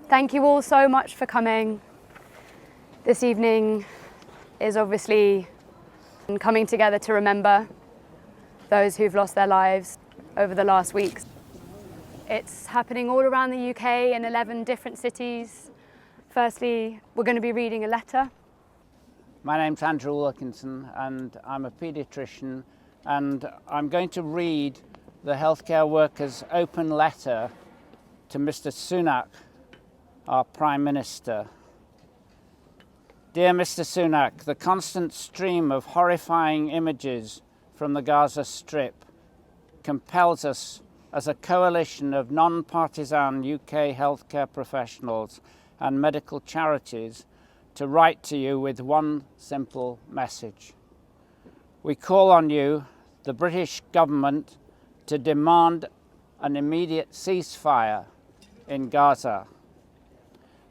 Thank you all so much for coming. This evening is obviously coming together to remember those who've lost their lives over the last weeks. It's happening all around the UK in 11 different cities. Firstly, we're going to be reading a letter. My name's Andrew Wilkinson and I'm a paediatrician, and I'm going to read the healthcare workers' open letter to Mr. Sunak, our Prime Minister. Dear Mr. Sunak, the constant stream of horrifying images from the Gaza Strip compels us as a coalition of non-partisan UK healthcare professionals and medical charities to write to you with one simple message. We call on you, the British government, to demand an immediate ceasefire in Gaza.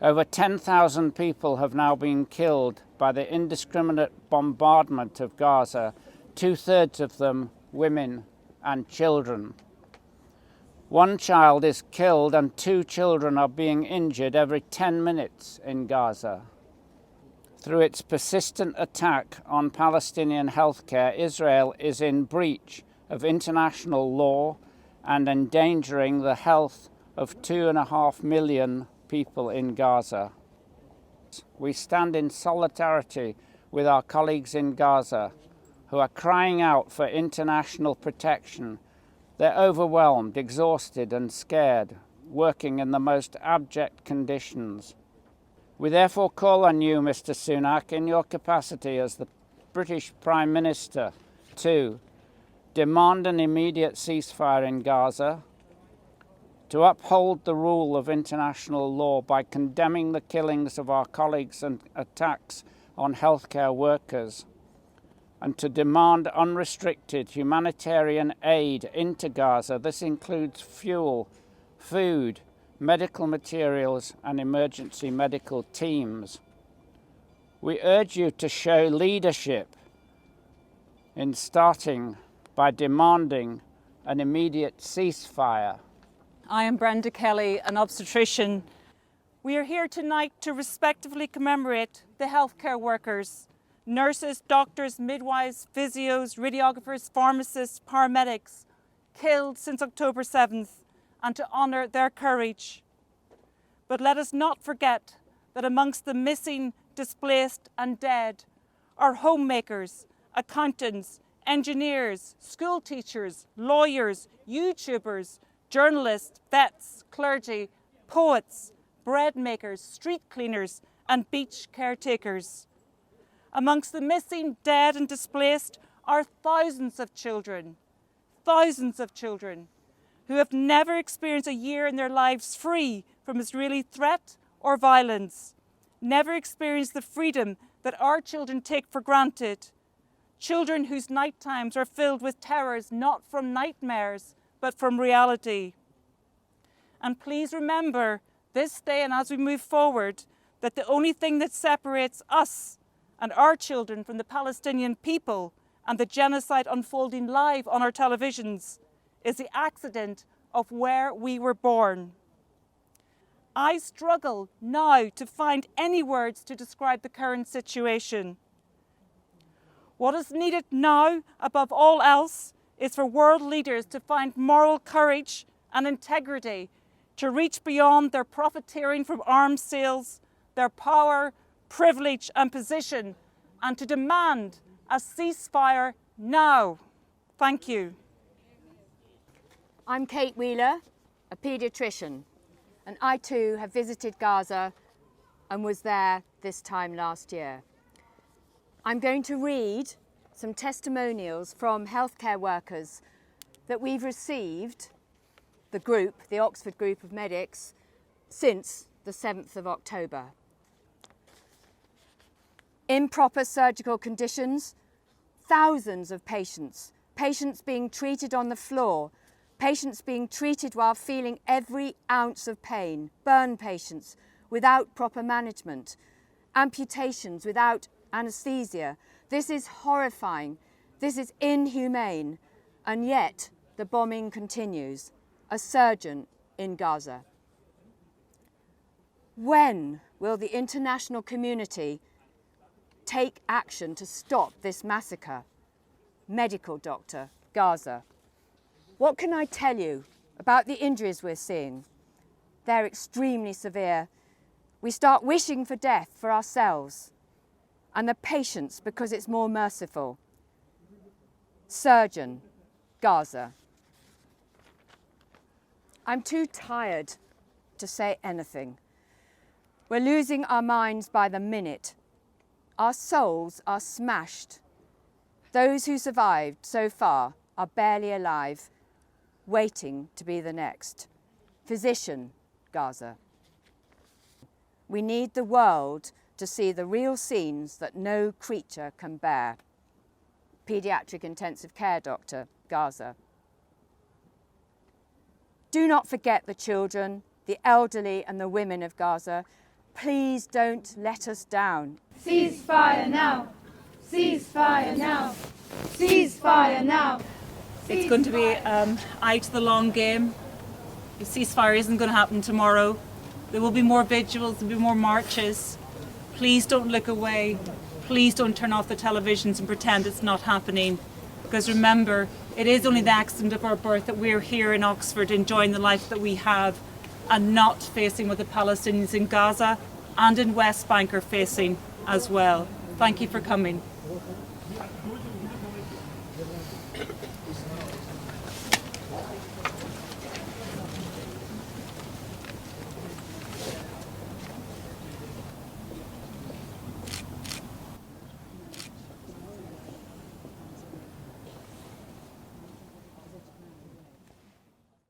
Over 10,000 people have now been killed by the indiscriminate bombardment of Gaza, 2/3 of them women and children. One child is killed and 2 children are being injured every 10 minutes in Gaza. Through its persistent attack on Palestinian healthcare, Israel is in breach of international law and endangering the health of 2.5 million people in Gaza. We stand in solidarity with our colleagues in Gaza who are crying out for international protection. They're overwhelmed, exhausted and scared, working in the most abject conditions. We therefore call on you, Mr. Sunak, in your capacity as the British Prime Minister, to demand an immediate ceasefire in Gaza, to uphold the rule of international law by condemning the killings of our colleagues and attacks on healthcare workers, and to demand unrestricted humanitarian aid into Gaza. This includes fuel, food, medical materials and emergency medical teams. We urge you to show leadership in starting by demanding an immediate ceasefire. I am Brenda Kelly, an obstetrician. We are here tonight to respectively commemorate the healthcare workers, nurses, doctors, midwives, physios, radiographers, pharmacists, paramedics, killed since October 7th, and to honour their courage. But let us not forget that amongst the missing, displaced and dead are homemakers, accountants, engineers, school teachers, lawyers, YouTubers, journalists, vets, clergy, poets, bread makers, street cleaners and beach caretakers. Amongst the missing, dead and displaced are thousands of children who have never experienced a year in their lives free from Israeli threat or violence, never experienced the freedom that our children take for granted, children whose night times are filled with terrors not from nightmares but from reality. And please remember this day and as we move forward that the only thing that separates us and our children from the Palestinian people and the genocide unfolding live on our televisions is the accident of where we were born. I struggle now to find any words to describe the current situation. What is needed now, above all else, is for world leaders to find moral courage and integrity to reach beyond their profiteering from arms sales, their power, privilege and position, and to demand a ceasefire now. Thank you. I'm Kate Wheeler, a paediatrician, and I too have visited Gaza and was there this time last year. I'm going to read some testimonials from healthcare workers that we've received, the Oxford group of medics, since the 7th of October. Improper surgical conditions, thousands of patients being treated on the floor, patients being treated while feeling every ounce of pain, burn patients without proper management, amputations without anaesthesia. This is horrifying, this is inhumane, and yet the bombing continues. A surgeon in Gaza. When will the international community take action to stop this massacre? Medical doctor, Gaza. What can I tell you about the injuries we're seeing? They're extremely severe. We start wishing for death for ourselves and the patients because it's more merciful. Surgeon, Gaza. I'm too tired to say anything. We're losing our minds by the minute. Our souls are smashed. Those who survived so far are barely alive, waiting to be the next. Physician, Gaza. We need the world to see the real scenes that no creature can bear. Paediatric intensive care doctor, Gaza. Do not forget the children, the elderly and the women of Gaza. Please don't let us down. Ceasefire now! Ceasefire now! Ceasefire now! It's going to be eye to the long game. The ceasefire isn't going to happen tomorrow. There will be more vigils, there will be more marches. Please don't look away. Please don't turn off the televisions and pretend it's not happening. Because remember, it is only the accident of our birth that we're here in Oxford enjoying the life that we have and not facing what the Palestinians in Gaza and in West Bank are facing as well. Thank you for coming.